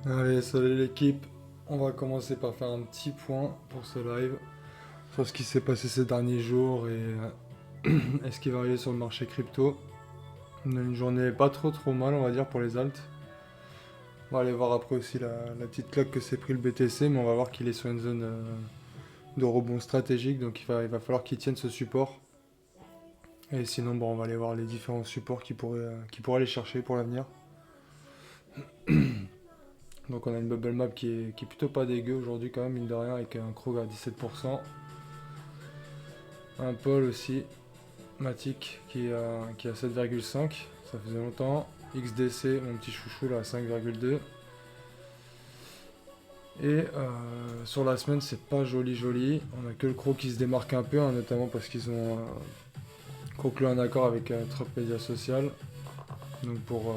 Allez, salut l'équipe. On va commencer par faire un petit point pour ce live sur ce qui s'est passé ces derniers jours et ce qui va arriver sur le marché crypto. On a une journée pas trop mal, on va dire, pour les alts. On va aller voir après aussi la petite claque que s'est pris le BTC, mais on va voir qu'il est sur une zone de rebond stratégique, donc il va falloir qu'il tienne ce support. Et sinon, bon, on va aller voir les différents supports qui pourraient aller chercher pour l'avenir. Donc on a une bubble map qui est plutôt pas dégueu aujourd'hui quand même, mine de rien, avec un Krog à 17%. Un Paul aussi, Matic qui est à 7,5, ça faisait longtemps. XDC, mon petit chouchou là à 5,2. Et sur la semaine, c'est pas joli. On a que le Krog qui se démarque un peu, hein, notamment parce qu'ils ont conclu un accord avec Trop Media Social. Donc pour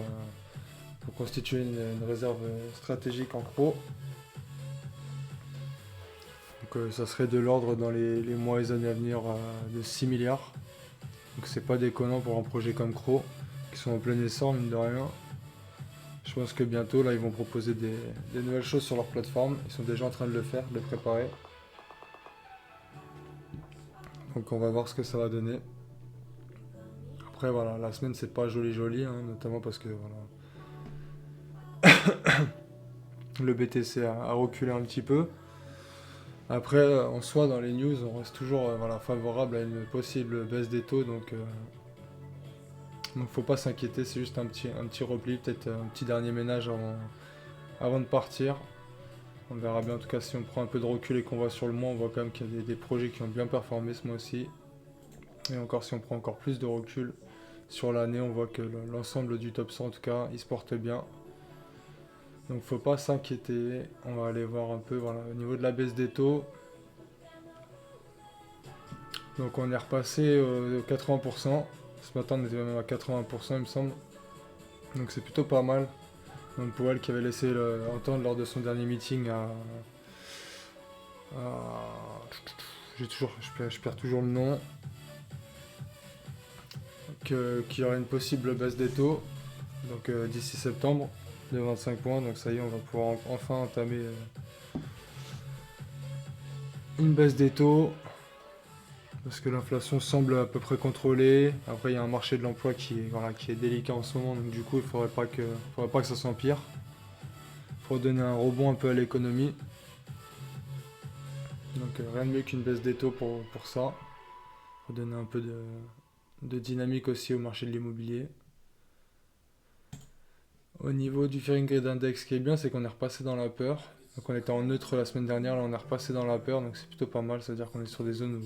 constituer une réserve stratégique en Pro. Donc ça serait de l'ordre dans les mois et années à venir de 6 milliards. Donc c'est pas déconnant pour un projet comme Cro, qui sont en plein essor mine de rien. Je pense que bientôt là ils vont proposer des nouvelles choses sur leur plateforme. Ils sont déjà en train de le faire, de le préparer. Donc on va voir ce que ça va donner. Après voilà, la semaine c'est pas joli, hein, notamment parce que voilà, le BTC a reculé un petit peu. Après, en soi, dans les news, on reste toujours voilà, favorable à une possible baisse des taux, donc faut pas s'inquiéter, c'est juste un petit repli, peut-être un petit dernier ménage avant de partir. On verra bien, en tout cas, si on prend un peu de recul et qu'on voit sur le mois, on voit quand même qu'il y a des projets qui ont bien performé ce mois-ci. Et encore, si on prend encore plus de recul sur l'année, on voit que l'ensemble du top 100, en tout cas, il se porte bien. Donc faut pas s'inquiéter, on va aller voir un peu voilà, au niveau de la baisse des taux. Donc on est repassé 80%. Ce matin on était même à 80% il me semble. Donc c'est plutôt pas mal. Donc Powell qui avait laissé entendre lors de son dernier meeting je perds toujours le nom. Qu'il y aurait une possible baisse des taux. Donc d'ici septembre de 25 points. Donc ça y est, on va pouvoir enfin entamer une baisse des taux. Parce que l'inflation semble à peu près contrôlée. Après, il y a un marché de l'emploi qui est délicat en ce moment. Donc du coup, il ne faudrait pas que ça s'empire. Il faut donner un rebond un peu à l'économie. Donc rien de mieux qu'une baisse des taux pour ça. Pour donner un peu de dynamique aussi au marché de l'immobilier. Au niveau du Fear Grid Index, ce qui est bien, c'est qu'on est repassé dans la peur. Donc on était en neutre la semaine dernière, là on est repassé dans la peur. Donc c'est plutôt pas mal. C'est-à-dire qu'on est sur des zones où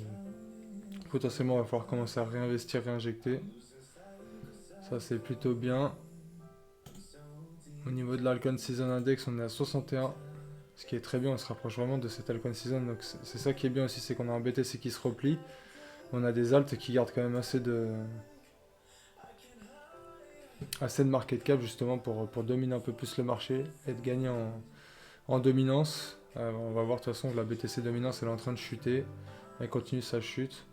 potentiellement il va falloir commencer à réinvestir, réinjecter. Ça c'est plutôt bien. Au niveau de l'Alcon Season Index, on est à 61. Ce qui est très bien, on se rapproche vraiment de cette Alcon Season. Donc c'est ça qui est bien aussi, c'est qu'on a un BTC qui se replie. On a des alts qui gardent quand même assez de market cap justement pour dominer un peu plus le marché et de gagner en dominance. On va voir de toute façon que la BTC dominance elle est en train de chuter. Elle continue sa chute.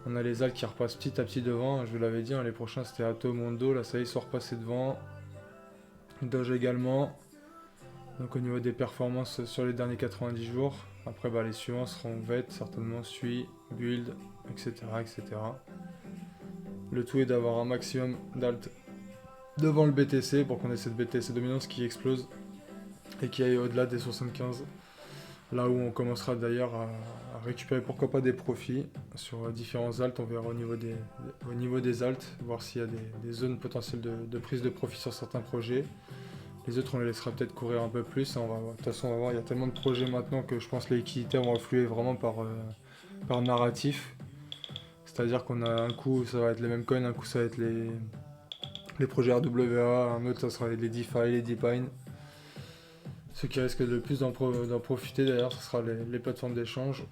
On a les alts qui repassent petit à petit devant. Je vous l'avais dit, hein, les prochains c'était Atom, Mondo. Là ça y est, ils sont repassés devant. Doge également. Donc au niveau des performances sur les derniers 90 jours. Après les suivants seront VET, certainement Sui, Build, etc., etc. Le tout est d'avoir un maximum d'alt devant le BTC pour qu'on ait cette BTC dominance qui explose et qui aille au-delà des 75. Là où on commencera d'ailleurs à récupérer pourquoi pas des profits sur différents alts. On verra au niveau des alts, voir s'il y a des zones potentielles de prise de profit sur certains projets. Les autres, on les laissera peut-être courir un peu plus. De toute façon, on va voir, il y a tellement de projets maintenant que je pense que les liquidités vont affluer vraiment par narratif. C'est-à-dire qu'on a un coup, ça va être les mêmes coins, un coup, ça va être les projets RWA, un autre, ça sera les DeFi, les DePine. Ceux qui risquent le plus d'en profiter d'ailleurs, ce sera les plateformes d'échange,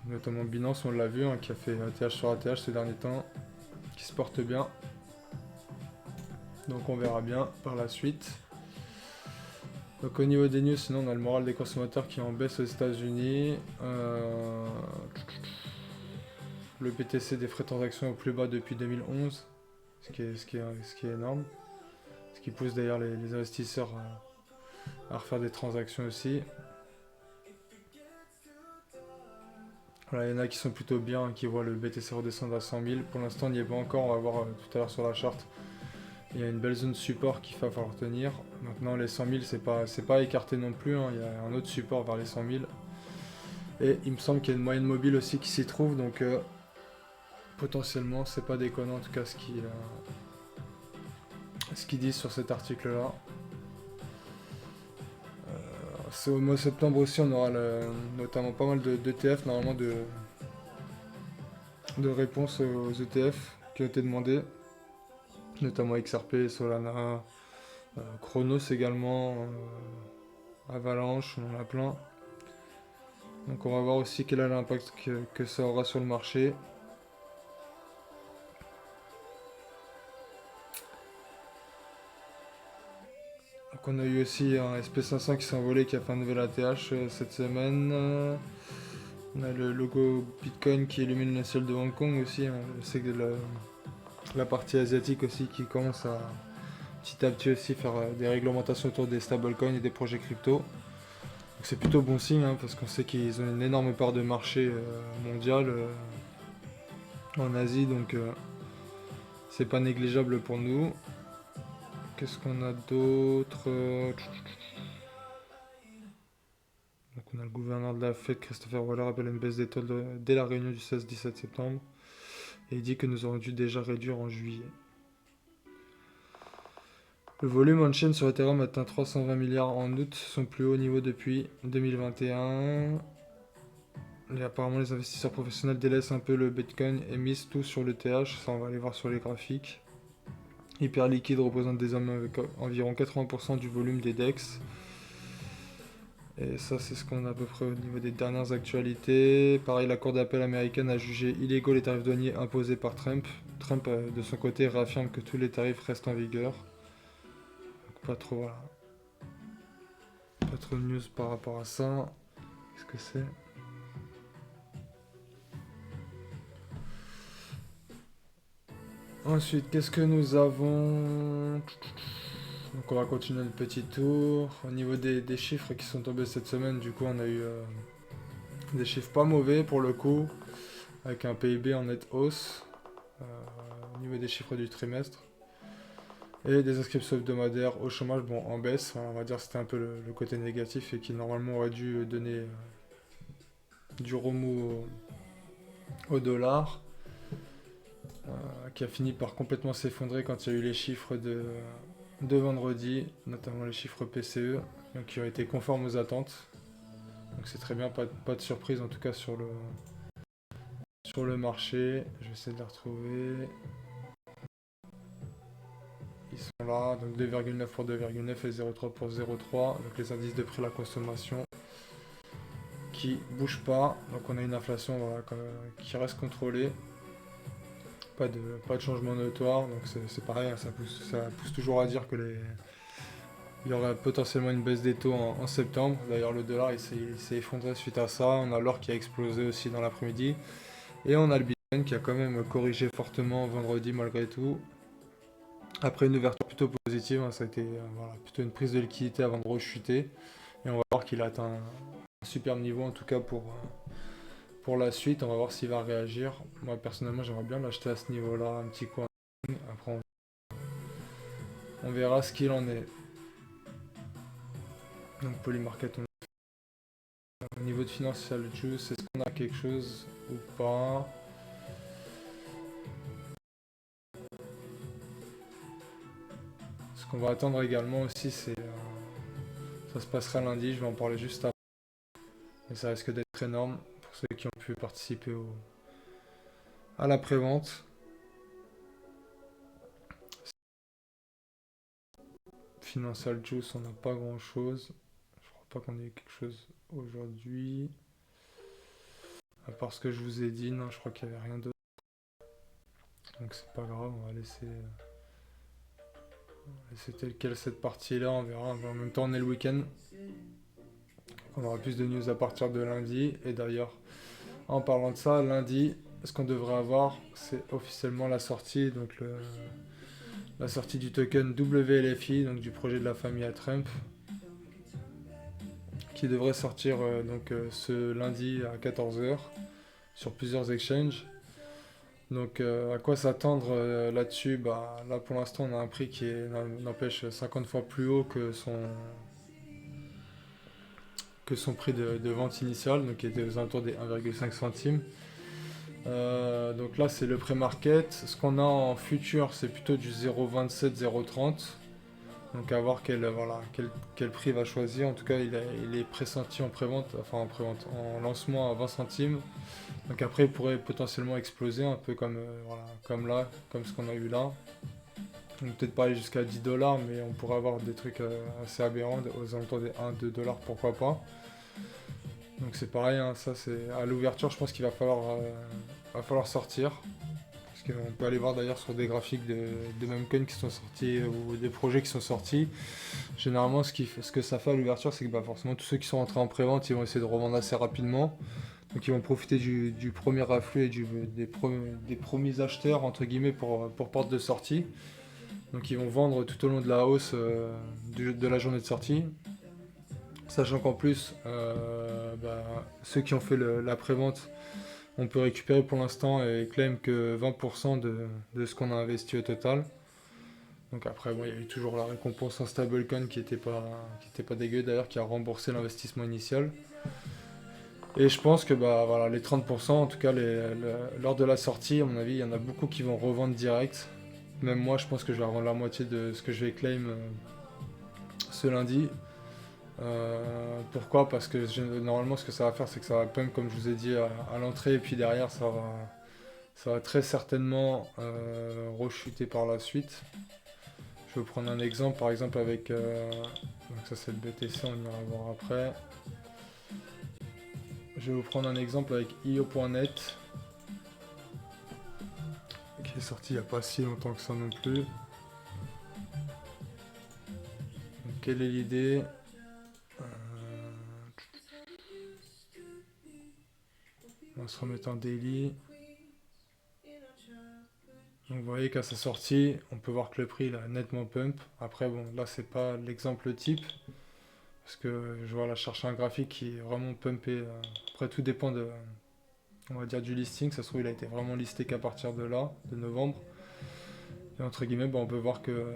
notamment Binance, on l'a vu, hein, qui a fait ATH sur ATH ces derniers temps, qui se porte bien. Donc on verra bien par la suite. Donc au niveau des news, sinon on a le moral des consommateurs qui est en baisse aux États-Unis. Le BTC des frais de transaction au plus bas depuis 2011. ce qui est énorme. Ce qui pousse d'ailleurs les investisseurs à refaire des transactions aussi. Voilà, il y en a qui sont plutôt bien, qui voient le BTC redescendre à 100 000. Pour l'instant, on n'y est pas encore, on va voir tout à l'heure sur la charte. Il y a une belle zone support qu'il va falloir tenir. Maintenant, les 100 000, c'est pas écarté non plus, hein. Il y a un autre support vers les 100 000. Et il me semble qu'il y a une moyenne mobile aussi qui s'y trouve, donc potentiellement, c'est pas déconnant en tout cas ce qu'ils disent sur cet article-là. C'est au mois de septembre aussi, on aura notamment pas mal d'ETF, normalement de réponses aux ETF qui ont été demandés, notamment XRP, Solana, Chronos également, Avalanche, on en a plein. Donc on va voir aussi quel est l'impact que ça aura sur le marché. Donc on a eu aussi un SP500 qui s'est envolé, qui a fait un nouvel ATH cette semaine. On a le logo Bitcoin qui illumine le ciel de Hong Kong aussi, hein. Je sais que la partie asiatique aussi qui commence à petit à petit aussi faire des réglementations autour des stablecoins et des projets crypto. Donc c'est plutôt bon signe, hein, parce qu'on sait qu'ils ont une énorme part de marché mondial en Asie, donc c'est pas négligeable pour nous. Qu'est-ce qu'on a d'autre? Donc on a le gouverneur de la Fed, Christopher Waller, appelle une baisse des taux dès la réunion du 16-17 septembre. Et il dit que nous aurions dû déjà réduire en juillet. Le volume on-chain sur Ethereum atteint 320 milliards en août, son plus haut niveau depuis 2021. Et apparemment les investisseurs professionnels délaissent un peu le Bitcoin et misent tout sur le TH, ça on va aller voir sur les graphiques. Hyperliquide représente désormais environ 80% du volume des DEX. Et ça, c'est ce qu'on a à peu près au niveau des dernières actualités. Pareil, la Cour d'appel américaine a jugé illégaux les tarifs douaniers imposés par Trump. Trump, de son côté, réaffirme que tous les tarifs restent en vigueur. Donc, pas trop, voilà. Pas trop de news par rapport à ça. Qu'est-ce que c'est? Ensuite, qu'est-ce que nous avons? Donc on va continuer le petit tour. Au niveau des chiffres qui sont tombés cette semaine, du coup on a eu des chiffres pas mauvais pour le coup, avec un PIB en nette hausse au niveau des chiffres du trimestre. Et des inscriptions hebdomadaires au chômage, bon, en baisse. Enfin, on va dire que c'était un peu le côté négatif et qui normalement aurait dû donner du remous au dollar, qui a fini par complètement s'effondrer quand il y a eu les chiffres de vendredi, notamment les chiffres PCE, donc qui ont été conformes aux attentes. Donc c'est très bien, pas de surprise en tout cas sur le marché. Je vais essayer de les retrouver. Ils sont là, donc 2,9 pour 2,9 et 0,3 pour 0,3. Donc les indices de prix à la consommation qui bougent pas. Donc on a une inflation voilà, qui reste contrôlée. Pas de changement notoire. Donc c'est pareil, hein, ça pousse toujours à dire que il y aurait potentiellement une baisse des taux en septembre. D'ailleurs le dollar il s'est effondré suite à ça. On a l'or qui a explosé aussi dans l'après-midi. Et on a le Bitcoin qui a quand même corrigé fortement vendredi malgré tout. Après une ouverture plutôt positive, hein, ça a été voilà, plutôt une prise de liquidité avant de rechuter. Et on va voir qu'il a atteint un superbe niveau en tout cas pour la suite. On va voir s'il va réagir. Moi personnellement j'aimerais bien l'acheter à ce niveau-là, un petit coin. Après on verra ce qu'il en est. Donc Polymarket, au niveau de Financial Juice, est-ce qu'on a quelque chose ou pas? Ce qu'on va attendre également aussi, c'est ça se passera lundi, je vais en parler juste après. Mais ça risque d'être énorme pour ceux qui ont pu participer à la prévente. Financial Juice, on n'a pas grand chose. Je crois pas qu'on ait quelque chose aujourd'hui. À part ce que je vous ai dit, non, je crois qu'il n'y avait rien d'autre. Donc c'est pas grave, on va laisser tel quel cette partie-là, on verra. En même temps, on est le week-end. On aura plus de news à partir de lundi. Et d'ailleurs, en parlant de ça, lundi, ce qu'on devrait avoir, c'est officiellement la sortie, donc la sortie du token WLFI, donc du projet de la famille à Trump, qui devrait sortir ce lundi à 14 h sur plusieurs exchanges. Donc à quoi s'attendre là-dessus? Bah, là pour l'instant on a un prix qui est n'empêche 50 fois plus haut que son prix de vente initial, donc qui était aux alentours des 1,5 centimes. Donc là c'est le pré-market. Ce qu'on a en futur c'est plutôt du 0,27, 0,30. Donc à voir quel prix va choisir. En tout cas il est pressenti en pré-vente, enfin en lancement à 20 centimes. Donc après il pourrait potentiellement exploser un peu comme là, comme ce qu'on a eu là. Donc peut-être pas aller jusqu'à 10 dollars, mais on pourrait avoir des trucs assez aberrants aux alentours des 1-2 dollars, pourquoi pas. Donc c'est pareil, hein, ça c'est à l'ouverture, je pense qu'il va falloir sortir. Parce qu'on peut aller voir d'ailleurs sur des graphiques de memcoins qui sont sortis ou des projets qui sont sortis. Généralement, ce que ça fait à l'ouverture, c'est que bah, forcément tous ceux qui sont rentrés en pré-vente, ils vont essayer de revendre assez rapidement. Donc ils vont profiter du premier afflux et des premiers acheteurs entre guillemets pour porte de sortie. Donc ils vont vendre tout au long de la hausse de la journée de sortie. Sachant qu'en plus, ceux qui ont fait la prévente, on peut récupérer pour l'instant et claim que 20% de ce qu'on a investi au total. Donc après, bon, il y a eu toujours la récompense en stablecoin qui était pas dégueu d'ailleurs, qui a remboursé l'investissement initial. Et je pense que les 30%, en tout cas lors de la sortie, à mon avis, il y en a beaucoup qui vont revendre direct. Même moi, je pense que je vais revendre la moitié de ce que je vais claim ce lundi. Pourquoi? Parce que normalement ce que ça va faire c'est que ça va pump comme je vous ai dit à l'entrée et puis derrière ça va très certainement rechuter par la suite. Je vais vous prendre un exemple par exemple avec donc ça c'est le BTC, on ira voir après. Je vais vous prendre un exemple avec io.net qui est sorti il n'y a pas si longtemps que ça non plus. Donc, quelle est l'idée? On va se remettre en daily. Donc vous voyez qu'à sa sortie, on peut voir que le prix il a nettement pump. Après bon, là c'est pas l'exemple type parce que je vois là chercher un graphique qui est vraiment pumpé. Après tout dépend on va dire du listing. Ça se trouve il a été vraiment listé qu'à partir de là, de novembre. Et entre guillemets, on peut voir que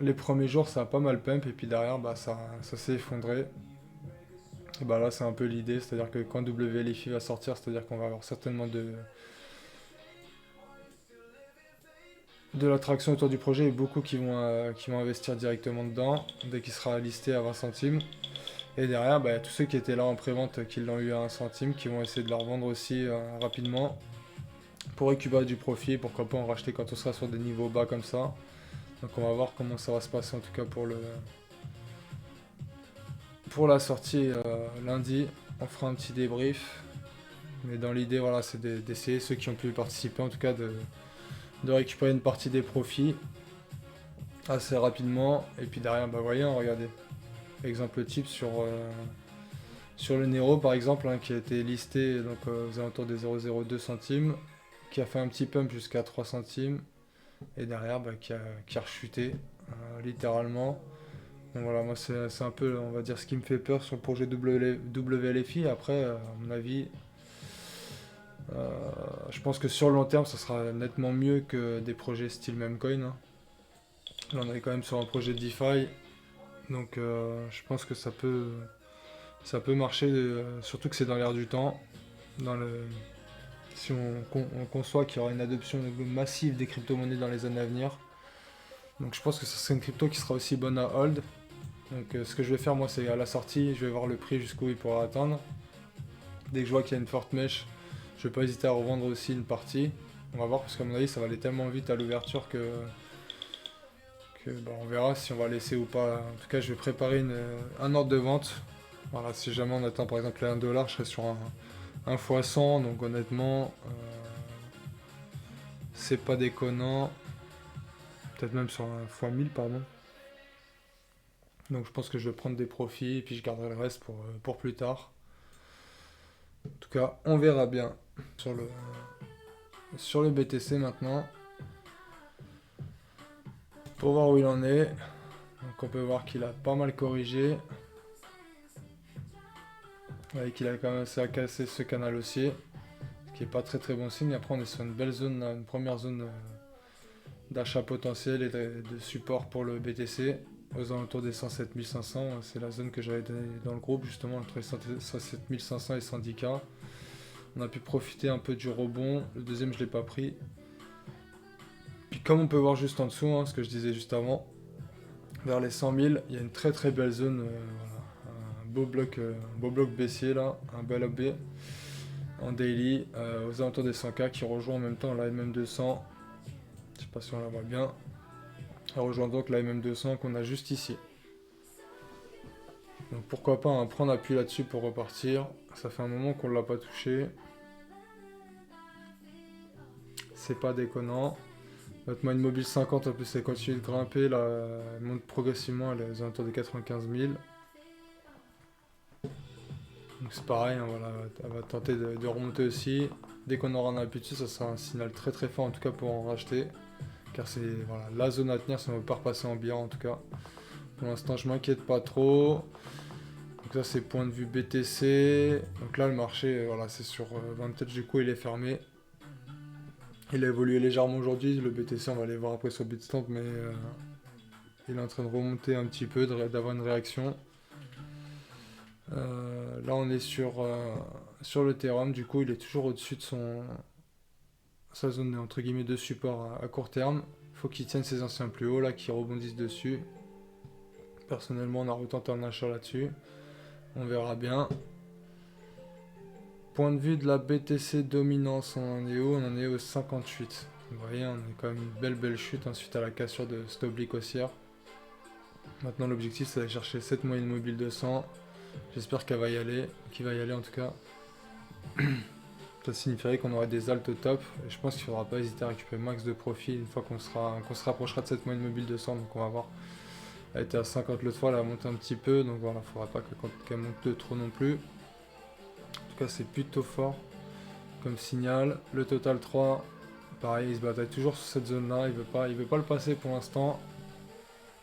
les premiers jours ça a pas mal pump et puis derrière ça s'est effondré. Et là c'est un peu l'idée, c'est-à-dire que quand WLFI va sortir, c'est-à-dire qu'on va avoir certainement de l'attraction autour du projet et beaucoup qui vont investir directement dedans dès qu'il sera listé à 20 centimes. Et derrière, tous ceux qui étaient là en pré-vente, qui l'ont eu à 1 centime, qui vont essayer de la revendre aussi rapidement pour récupérer du profit. Pourquoi pas en racheter quand on sera sur des niveaux bas comme ça. Donc on va voir comment ça va se passer en tout cas pour la sortie lundi. On fera un petit débrief. Mais dans l'idée, voilà, c'est d'essayer ceux qui ont pu participer en tout cas de récupérer une partie des profits assez rapidement. Et puis derrière, voyez, regardez. Exemple type sur le Nero par exemple, qui a été listé donc, aux alentours des 0,02 centimes, qui a fait un petit pump jusqu'à 3 centimes, et derrière qui a rechuté littéralement. Donc voilà, moi c'est un peu, on va dire, ce qui me fait peur sur le projet WLFI. Après, à mon avis, je pense que sur le long terme, ça sera nettement mieux que des projets style Memcoin. Hein. Là, on est quand même sur un projet DeFi, donc je pense que ça peut marcher, surtout que c'est dans l'air du temps. Si on conçoit qu'il y aura une adoption massive des crypto-monnaies dans les années à venir. Donc je pense que ce serait une crypto qui sera aussi bonne à hold. Donc ce que je vais faire moi c'est à la sortie, je vais voir le prix jusqu'où il pourra atteindre. Dès que je vois qu'il y a une forte mèche, je vais pas hésiter à revendre aussi une partie. On va voir parce qu'à mon avis ça va aller tellement vite à l'ouverture que on verra si on va laisser ou pas. En tout cas je vais préparer un ordre de vente. Voilà, si jamais on atteint par exemple les 1 dollar, je serai sur un x 100, donc honnêtement, c'est pas déconnant. Peut-être même sur un x 1000, pardon. Donc je pense que je vais prendre des profits et puis je garderai le reste pour plus tard. En tout cas, on verra bien sur le BTC maintenant. pour voir où il en est. Donc on peut voir qu'il a pas mal corrigé. Et qu'il a commencé à casser ce canal haussier. Ce qui est pas très très bon signe. Après on est sur une belle zone, une première zone d'achat potentiel et de support pour le BTC. Aux alentours des 107 500. C'est la zone que j'avais donnée dans le groupe justement entre les 107 500 et 110K. On a pu profiter un peu du rebond. Le deuxième je l'ai pas pris. Puis comme on peut voir juste en dessous, hein, ce que je disais juste avant, vers les 100 000, il y a une très très belle zone, voilà, un beau bloc baissier là, un bel AB en daily, aux alentours des 100K qui rejoint en même temps la MM200. Je sais pas si on la voit bien. Elle rejoint donc la MM200 qu'on a juste ici. Donc pourquoi pas prendre appui là-dessus pour repartir. Ça fait un moment qu'on l'a pas touché. C'est pas déconnant. Notre moyenne mobile 50 en plus elle continue de grimper, là, elle monte progressivement, elle est aux alentours des 95 000. Donc c'est pareil, hein, voilà, elle va tenter de remonter aussi. Dès qu'on aura un appui dessus, ça sera un signal très très fort en tout cas pour en racheter. Car c'est voilà, la zone à tenir si on ne veut pas repasser en bière en tout cas. Pour l'instant je m'inquiète pas trop. Donc ça c'est point de vue BTC. Donc là le marché, voilà, c'est sur Vantage du coup il est fermé. Il a évolué légèrement aujourd'hui, le BTC on va aller voir après sur Bitstamp mais il est en train de remonter un petit peu, d'avoir une réaction. Là on est sur l'Ethereum, du coup il est toujours au-dessus de sa zone entre guillemets de support à court terme. Faut qu'il tienne ses anciens plus hauts là, qui rebondissent dessus. Personnellement on a retenté un achat là-dessus. On verra bien. Point de vue de la BTC dominance, on en est où? On en est au 58. Vous voyez, on a quand même une belle chute ensuite à la cassure de cette oblique haussière. Maintenant l'objectif c'est d'aller chercher cette moyenne mobile 200. J'espère qu'elle va y aller, qu'il va y aller en tout cas. Ça signifierait qu'on aurait des alts au top. Et je pense qu'il ne faudra pas hésiter à récupérer max de profit une fois qu'on se rapprochera de cette moyenne mobile 200. Donc on va voir. Elle était à 50 l'autre fois, elle a monté un petit peu. Donc voilà, il ne faudra pas qu'elle monte de trop non plus. En tout cas, c'est plutôt fort comme signal. Le total 3, pareil, il se bataille toujours sur cette zone-là. Il veut pas le passer pour l'instant.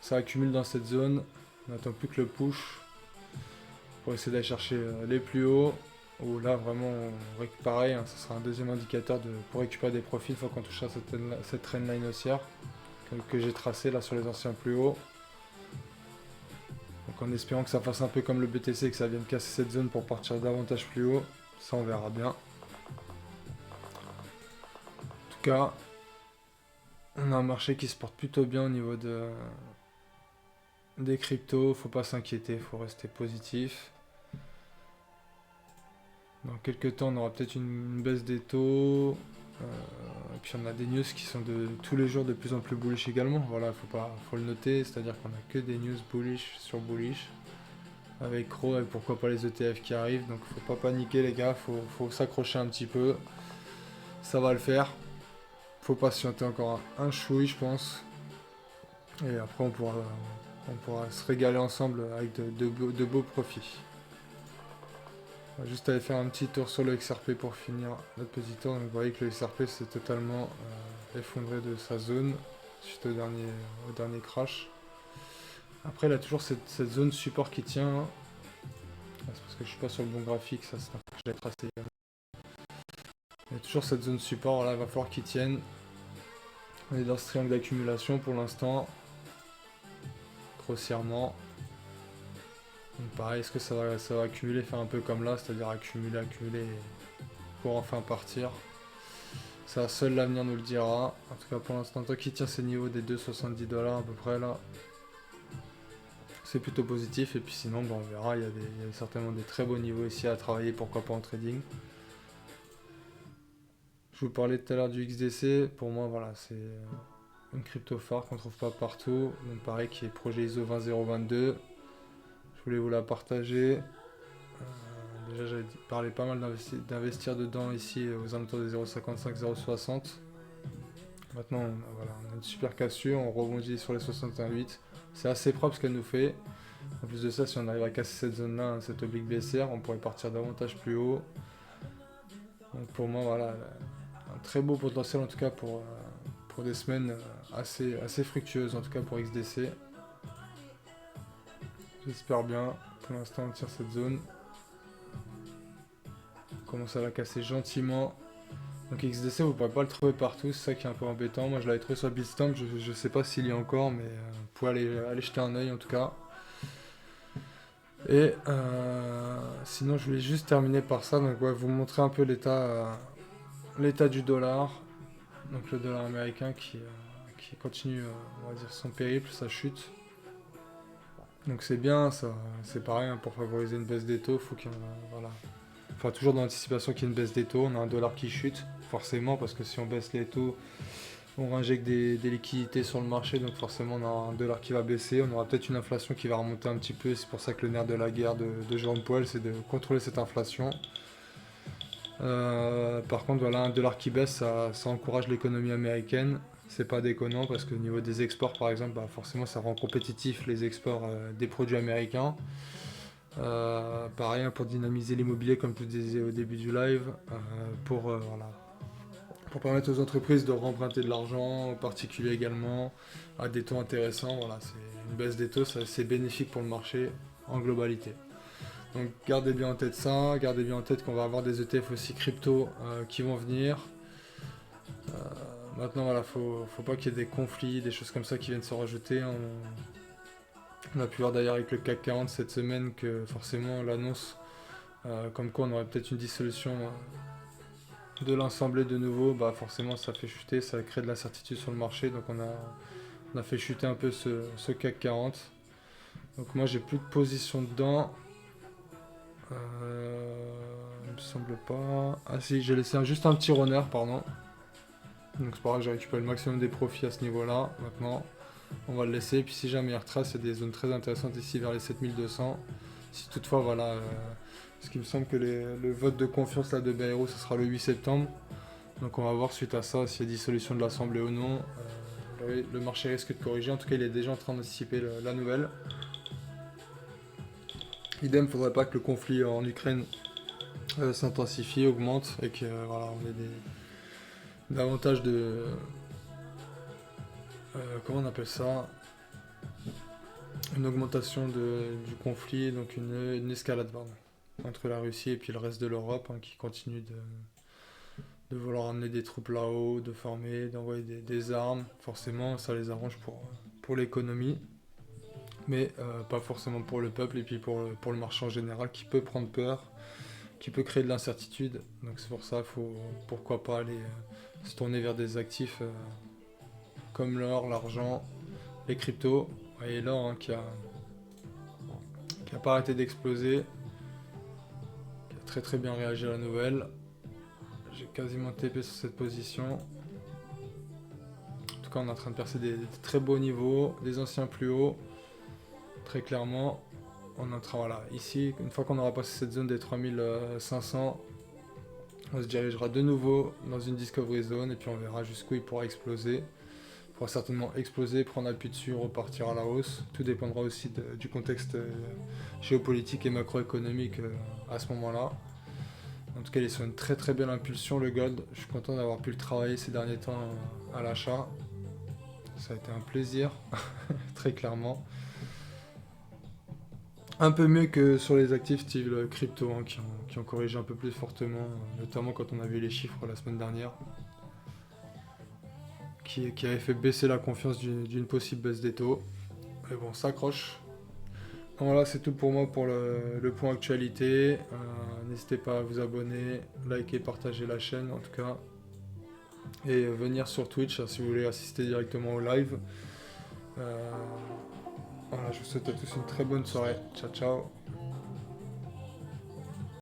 Ça accumule dans cette zone. On n'attend plus que le push pour essayer d'aller chercher les plus hauts. Où là vraiment pareil, hein, ça sera un deuxième indicateur pour récupérer des profits une fois qu'on touchera cette trendline haussière que j'ai tracée là sur les anciens plus hauts. Donc en espérant que ça fasse un peu comme le BTC, que ça vienne casser cette zone pour partir davantage plus haut. Ça on verra bien. En tout cas, on a un marché qui se porte plutôt bien au niveau des cryptos. Faut pas s'inquiéter, faut rester positif. Dans quelques temps, on aura peut-être une baisse des taux. Et puis on a des news qui sont de tous les jours de plus en plus bullish également. Voilà, faut le noter, c'est-à-dire qu'on a que des news bullish sur bullish. Avec Crow et pourquoi pas les ETF qui arrivent. Donc faut pas paniquer les gars, faut s'accrocher un petit peu. Ça va le faire. Faut patienter encore un chouï je pense. Et après on pourra se régaler ensemble avec de beaux profits. On va juste aller faire un petit tour sur le XRP pour finir notre petit tour. Donc vous voyez que le XRP s'est totalement effondré de sa zone suite au dernier crash. Après il a toujours cette zone support qui tient. Hein. C'est parce que je suis pas sur le bon graphique, ça c'est un que je l'ai tracé. Il y a toujours cette zone support, là il va falloir qu'il tienne. On est dans ce triangle d'accumulation pour l'instant. Grossièrement. Donc pareil, est-ce que ça va accumuler, faire un peu comme là, c'est-à-dire accumuler pour enfin partir. Ça, seul l'avenir nous le dira. En tout cas pour l'instant, tant qu'il tient ces niveaux des 2,70 $ à peu près là, c'est plutôt positif. Et puis sinon, bon, on verra, il y a certainement des très beaux niveaux ici à travailler, pourquoi pas en trading. Je vous parlais tout à l'heure du XDC, pour moi voilà, c'est une crypto phare qu'on trouve pas partout. Donc pareil, qui est projet ISO 20022. Je voulais vous la partager. Déjà j'avais parlé pas mal d'investir dedans ici aux alentours des 0,55-0,60. Maintenant voilà, on a une super cassure, on rebondit sur les 61,8. C'est assez propre ce qu'elle nous fait. En plus de ça, si on arrive à casser cette zone là, cette oblique baissière, on pourrait partir davantage plus haut. Donc pour moi voilà, un très beau potentiel en tout cas pour pour des semaines assez fructueuses, en tout cas pour XDC. J'espère bien. Pour l'instant, on tire cette zone. On commence à la casser gentiment. Donc XDC, vous ne pourrez pas le trouver partout, c'est ça qui est un peu embêtant. Moi, je l'avais trouvé sur Bitstamp, je sais pas s'il y a encore, mais vous pouvez aller jeter un œil en tout cas. Et sinon, je voulais juste terminer par ça. Donc, ouais, vous montrer un peu l'état du dollar. Donc, le dollar américain qui continue, on va dire, son périple, sa chute. Donc, c'est bien, ça, c'est pareil, hein, pour favoriser une baisse des taux, faut qu'il y ait, voilà. Enfin, toujours dans l'anticipation qu'il y ait une baisse des taux, on a un dollar qui chute, forcément, parce que si on baisse les taux, on réinjecte des liquidités sur le marché, donc forcément on a un dollar qui va baisser, on aura peut-être une inflation qui va remonter un petit peu, c'est pour ça que le nerf de la guerre de Jérôme Powell, c'est de contrôler cette inflation. Par contre, voilà, un dollar qui baisse, ça encourage l'économie américaine, c'est pas déconnant, parce que au niveau des exports par exemple, bah, forcément ça rend compétitif les exports des produits américains. Pareil, pour dynamiser l'immobilier comme tu disais au début du live, voilà, pour permettre aux entreprises de remprunter de l'argent, aux particuliers également, à des taux intéressants. Voilà, c'est une baisse des taux, c'est bénéfique pour le marché en globalité. Donc gardez bien en tête ça, gardez bien en tête qu'on va avoir des ETF aussi crypto qui vont venir. Maintenant, voilà, faut pas qu'il y ait des conflits, des choses comme ça qui viennent se rajouter. On a pu voir d'ailleurs avec le CAC 40 cette semaine que forcément l'annonce comme quoi on aurait peut-être une dissolution de l'Assemblée de nouveau, bah forcément ça fait chuter, ça crée de l'incertitude sur le marché, donc on a fait chuter un peu ce CAC 40. Donc moi j'ai plus de position dedans. Il me semble pas. Ah si, j'ai laissé juste un petit runner, pardon. Donc c'est pas grave, j'ai récupéré le maximum des profits à ce niveau-là. Maintenant, on va le laisser. Puis si jamais il retrace, il y a des zones très intéressantes ici vers les 7200. Si toutefois, voilà, parce qu'il me semble que le vote de confiance là, de Bayrou, ce sera le 8 septembre. Donc on va voir suite à ça s'il y a dissolution de l'Assemblée ou non. Le marché risque de corriger. En tout cas, il est déjà en train d'anticiper la nouvelle. Idem, il ne faudrait pas que le conflit en Ukraine s'intensifie, augmente et que voilà, on ait davantage de... comment on appelle ça, une augmentation du conflit, donc une escalade pardon, entre la Russie et puis le reste de l'Europe qui continue de vouloir amener des troupes là-haut, de former, d'envoyer des armes. Forcément, ça les arrange pour l'économie, mais pas forcément pour le peuple et puis pour le marché en général qui peut prendre peur, qui peut créer de l'incertitude. Donc c'est pour ça qu'il faut pourquoi pas aller se tourner vers des actifs comme l'or, l'argent, les cryptos. Et l'or qui a pas arrêté d'exploser, qui a très très bien réagi à la nouvelle. J'ai quasiment TP sur cette position. En tout cas, on est en train de percer des très beaux niveaux, des anciens plus hauts, très clairement. On est en train, voilà, ici, une fois qu'on aura passé cette zone des 3500, on se dirigera de nouveau dans une discovery zone et puis on verra jusqu'où il pourra exploser. Il pourra certainement exploser, prendre appui dessus, repartir à la hausse. Tout dépendra aussi du contexte géopolitique et macroéconomique à ce moment-là. En tout cas, il est sur une très très belle impulsion, le gold. Je suis content d'avoir pu le travailler ces derniers temps à l'achat. Ça a été un plaisir, très clairement. Un peu mieux que sur les actifs style crypto, qui ont corrigé un peu plus fortement, notamment quand on a vu les chiffres la semaine dernière, qui avait fait baisser la confiance d'une possible baisse des taux. Mais bon, ça accroche. Voilà, c'est tout pour moi pour le point actualité. N'hésitez pas à vous abonner, liker, partager la chaîne en tout cas. Et venir sur Twitch si vous voulez assister directement au live. Voilà, je vous souhaite à tous une très bonne soirée. Ciao, ciao.